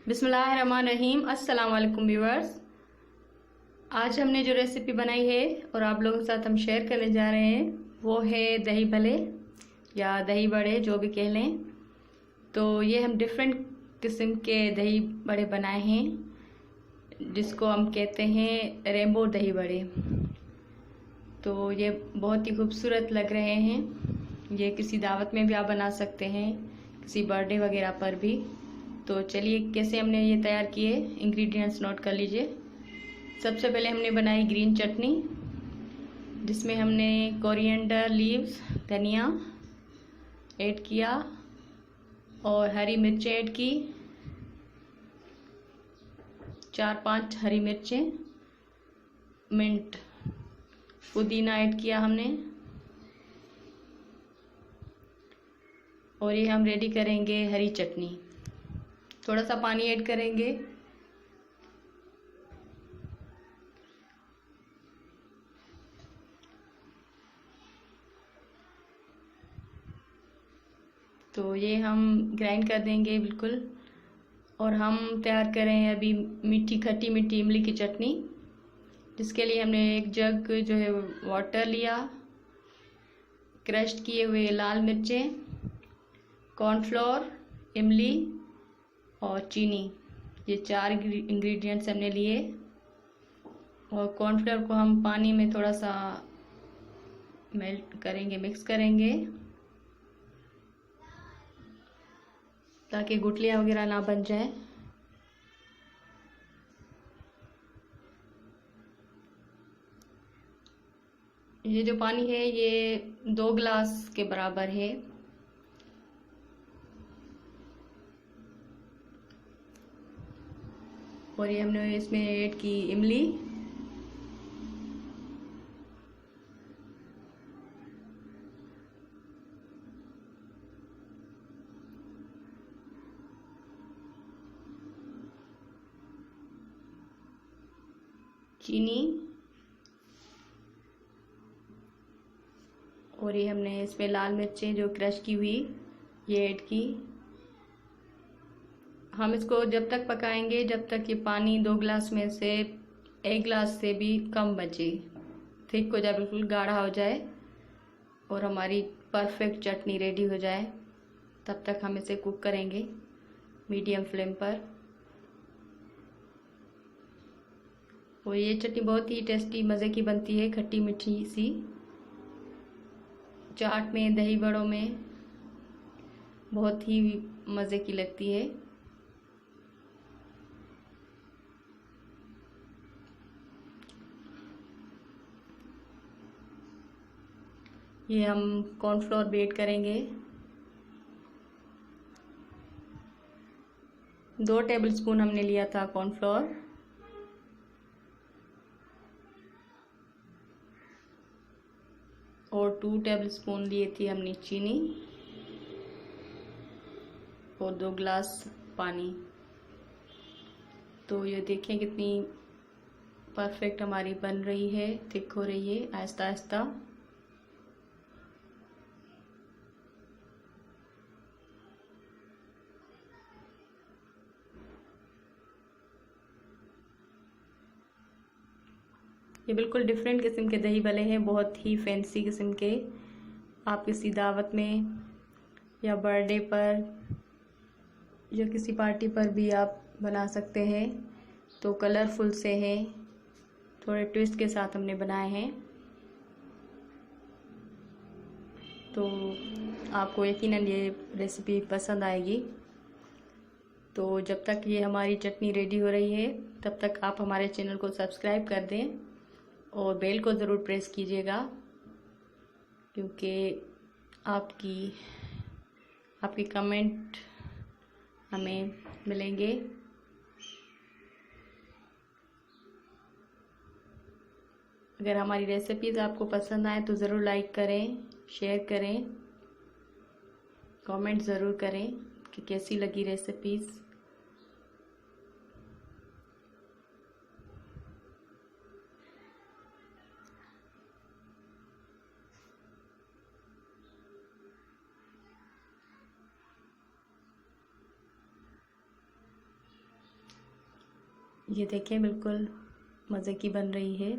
बिस्मिल्लाहिर्रहमानिर्रहीम। अस्सलाम वालेकुम व्यूअर्स। आज हमने जो रेसिपी बनाई है और आप लोगों के साथ हम शेयर करने जा रहे हैं वो है दही भल्ले या दही बड़े, जो भी कह लें। तो ये हम डिफरेंट किस्म के दही बड़े बनाए हैं जिसको हम कहते हैं रेनबो दही बड़े। तो ये बहुत ही खूबसूरत लग रहे हैं। ये किसी दावत में भी आप बना सकते हैं, किसी बर्थडे वगैरह पर भी। तो चलिए कैसे हमने ये तैयार किए, इंग्रेडिएंट्स नोट कर लीजिए। सबसे पहले हमने बनाई ग्रीन चटनी, जिसमें हमने कोरिएंडर लीव्स, धनिया ऐड किया और हरी मिर्चें ऐड की, 4-5 हरी मिर्चें, मिंट, पुदीना ऐड किया हमने। और ये हम रेडी करेंगे हरी चटनी। थोड़ा सा पानी ऐड करेंगे। तो ये हम ग्राइंड कर देंगे बिल्कुल। और हम तैयार करें अभी मीठी खट्टी मीठी इमली की चटनी, जिसके लिए हमने एक जग जो है वाटर लिया, क्रश किए हुए लाल मिर्चें, कॉर्नफ्लोर, इमली और चीनी, ये 4 इंग्रेडिएंट्स हमने लिए। और कॉर्नफ्लोर को हम पानी में थोड़ा सा मेल्ट करेंगे, मिक्स करेंगे, ताकि गुठलियाँ वगैरह ना बन जाए। ये जो पानी है ये 2 गिलास के बराबर है। और ये हमने इसमें ऐड की इमली, चीनी, और ये हमने इसमें लाल मिर्चें जो क्रश की हुई ये ऐड की। हम इसको जब तक पकाएंगे जब तक ये पानी 2 गिलास में से 1 गिलास से भी कम बचे, थिक हो जाए, बिल्कुल गाढ़ा हो जाए और हमारी परफेक्ट चटनी रेडी हो जाए। तब तक हम इसे कुक करेंगे मीडियम फ्लेम पर। और ये चटनी बहुत ही टेस्टी मज़े की बनती है, खट्टी मीठी सी। चाट में, दही बड़ों में बहुत ही मज़े की लगती है। ये हम कॉर्नफ्लोर भी ऐड करेंगे, 2 टेबलस्पून हमने लिया था कॉर्नफ्लोर। और 2 टेबलस्पून लिए थी हमने चीनी और 2 गिलास पानी। तो ये देखें कितनी परफेक्ट हमारी बन रही है, थिक हो रही है आहिस्ता आहिस्ता। ये बिल्कुल डिफरेंट किस्म के दही भल्ले हैं, बहुत ही फैंसी किस्म के। आप किसी दावत में या बर्थडे पर या किसी पार्टी पर भी आप बना सकते हैं। तो कलरफुल से हैं, थोड़े ट्विस्ट के साथ हमने बनाए हैं। तो आपको यकीनन ये रेसिपी पसंद आएगी। तो जब तक ये हमारी चटनी रेडी हो रही है तब तक आप हमारे चैनल को सब्सक्राइब कर दें और बेल को ज़रूर प्रेस कीजिएगा, क्योंकि आपकी कमेंट हमें मिलेंगे। अगर हमारी रेसिपीज़ आपको पसंद आए तो ज़रूर लाइक करें, शेयर करें, कमेंट ज़रूर करें कि कैसी लगी रेसिपीज़। ये देखें बिल्कुल मज़े की बन रही है,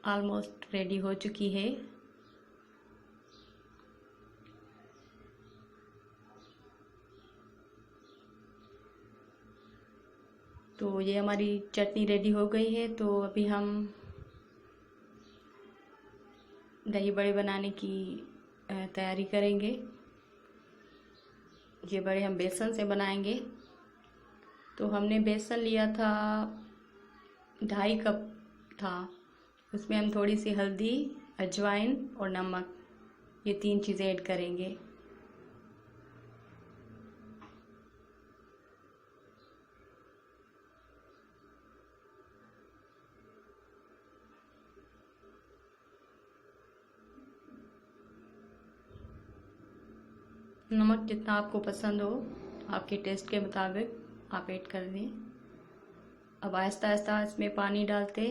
ऑलमोस्ट रेडी हो चुकी है। तो ये हमारी चटनी रेडी हो गई है। तो अभी हम दही बड़े बनाने की तैयारी करेंगे। ये बड़े हम बेसन से बनाएंगे। तो हमने बेसन लिया था 2.5 कप था। उसमें हम थोड़ी सी हल्दी, अजवाइन और नमक, ये 3 चीज़ें ऐड करेंगे। नमक जितना आपको पसंद हो, आपके टेस्ट के मुताबिक आप ऐड कर दें। अब आहिस्ता आहिस्ता इसमें पानी डालते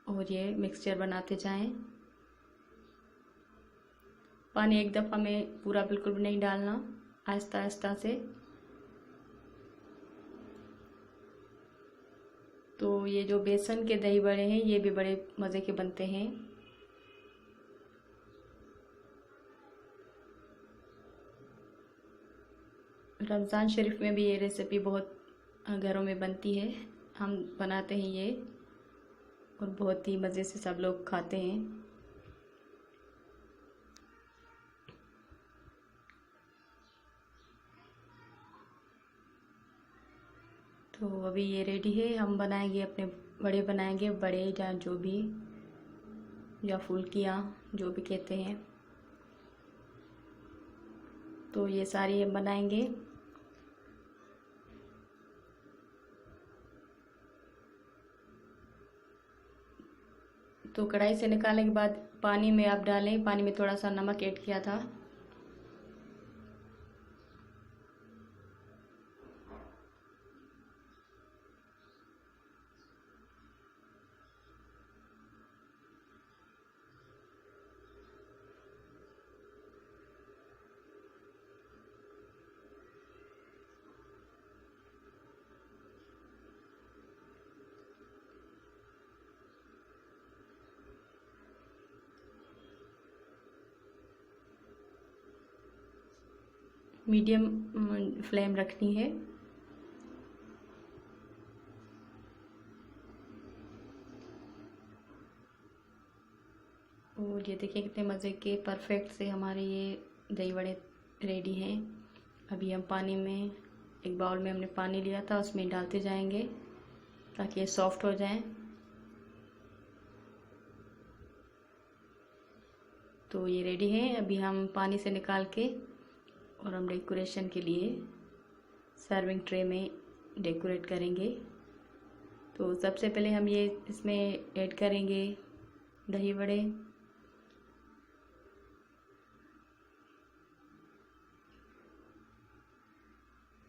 और ये मिक्सचर बनाते जाएं। पानी एक दफ़ा में पूरा बिल्कुल भी नहीं डालना, आहिस्ता आहिस्ता से। तो ये जो बेसन के दही बड़े हैं ये भी बड़े मज़े के बनते हैं। रमज़ान शरीफ में भी ये रेसिपी बहुत घरों में बनती है, हम बनाते हैं ये और बहुत ही मज़े से सब लोग खाते हैं। तो अभी ये रेडी है, हम बनाएंगे अपने बड़े बनाएंगे, बड़े या जो भी, या फुल्कियाँ जो भी कहते हैं। तो ये सारी हम बनाएंगे। तो कढ़ाई से निकालने के बाद पानी में आप डालें, पानी में थोड़ा सा नमक ऐड किया था। मीडियम फ्लेम रखनी है। और ये देखिए कितने मज़े के परफेक्ट से हमारे ये दही बड़े रेडी हैं। अभी हम पानी में, एक बाउल में हमने पानी लिया था, उसमें डालते जाएंगे ताकि ये सॉफ्ट हो जाएं। तो ये रेडी हैं। अभी हम पानी से निकाल के और हम डेकोरेशन के लिए सर्विंग ट्रे में डेकोरेट करेंगे। तो सबसे पहले हम ये इसमें ऐड करेंगे दही बड़े।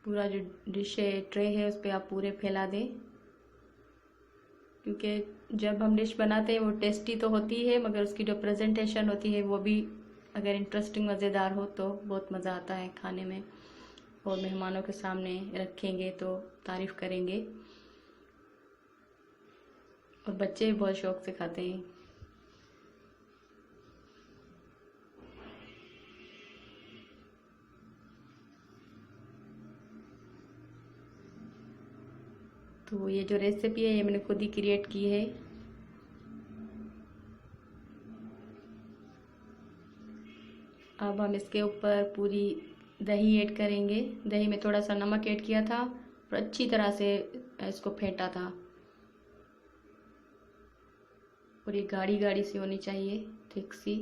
पूरा जो डिश है, ट्रे है, उस पर आप पूरे फैला दें, क्योंकि जब हम डिश बनाते हैं वो टेस्टी तो होती है, मगर उसकी जो प्रेजेंटेशन होती है वो भी अगर इंटरेस्टिंग, मज़ेदार हो तो बहुत मज़ा आता है खाने में। और मेहमानों के सामने रखेंगे तो तारीफ़ करेंगे, और बच्चे भी बहुत शौक़ से खाते हैं। तो ये जो रेसिपी है ये मैंने खुद ही क्रिएट की है। अब हम इसके ऊपर पूरी दही ऐड करेंगे। दही में थोड़ा सा नमक ऐड किया था और अच्छी तरह से इसको फेंटा था, और ये गाढ़ी गाढ़ी सी होनी चाहिए, थिक सी।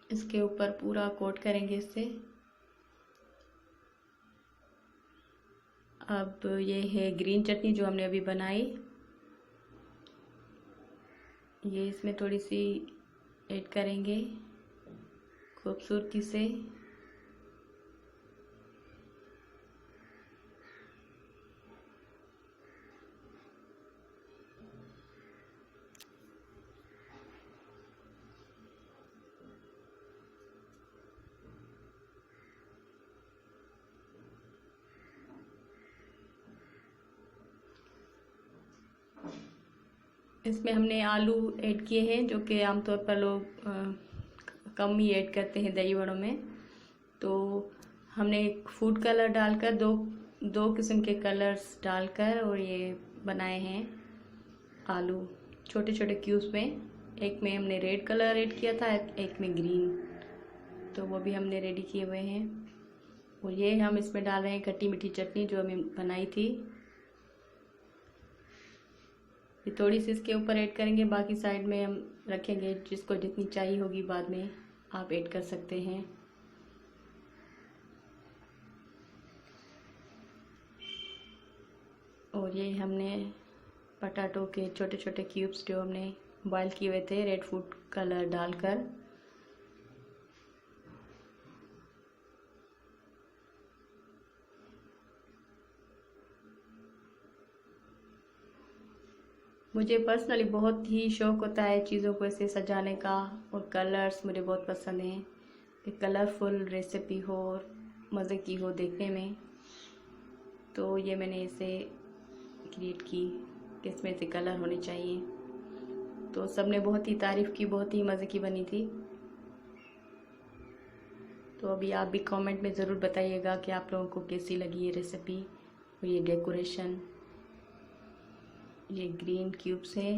इसके ऊपर पूरा कोट करेंगे इससे। अब ये है ग्रीन चटनी जो हमने अभी बनाई, ये इसमें थोड़ी सी ऐड करेंगे खूबसूरती से। इसमें हमने आलू ऐड किए हैं, जो कि आमतौर पर लोग कम ही ऐड करते हैं दही वड़ों में। तो हमने फूड कलर डालकर दो किस्म के कलर्स डालकर और ये बनाए हैं आलू छोटे छोटे क्यूब्स में। एक में हमने रेड कलर ऐड किया था, एक में ग्रीन, तो वो भी हमने रेडी किए हुए हैं। और ये हम इसमें डाल रहे हैं खट्टी मीठी चटनी जो हमें बनाई थी। ये थोड़ी सी इसके ऊपर ऐड करेंगे, बाकी साइड में हम रखेंगे, जिसको जितनी चाहिए होगी बाद में आप ऐड कर सकते हैं। और ये हमने पटाटो के छोटे छोटे क्यूब्स जो हमने बॉयल किए हुए थे रेड फूड कलर डालकर। मुझे पर्सनली बहुत ही शौक़ होता है चीज़ों को ऐसे सजाने का, और कलर्स मुझे बहुत पसंद हैं कि कलरफुल रेसिपी हो और मज़े की हो देखने में। तो ये मैंने इसे क्रिएट की कि इसमें से कलर होने चाहिए। तो सबने बहुत ही तारीफ़ की, बहुत ही मज़े की बनी थी। तो अभी आप भी कमेंट में ज़रूर बताइएगा कि आप लोगों को कैसी लगी ये रेसिपी और ये डेकोरेशन। ये ग्रीन क्यूब्स है।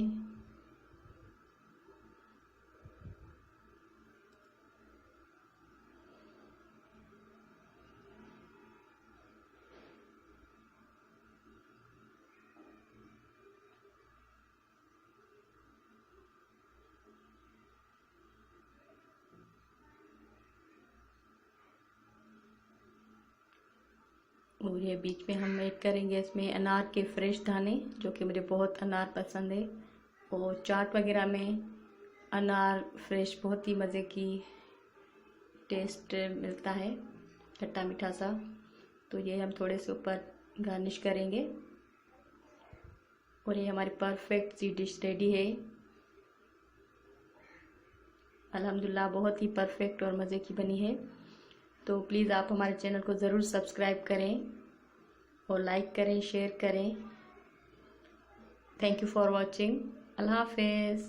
और ये बीच में हम ऐड करेंगे इसमें अनार के फ्रेश दाने, जो कि मुझे बहुत अनार पसंद है। और चाट वगैरह में अनार फ्रेश बहुत ही मज़े की टेस्ट मिलता है, खट्टा मीठा सा। तो ये हम थोड़े से ऊपर गार्निश करेंगे। और ये हमारी परफेक्ट सी डिश रेडी है। अल्हम्दुलिल्लाह बहुत ही परफेक्ट और मज़े की बनी है। तो प्लीज़ आप हमारे चैनल को ज़रूर सब्सक्राइब करें और लाइक करें, शेयर करें। Thank you for watching. अल्लाह हाफ़िज़।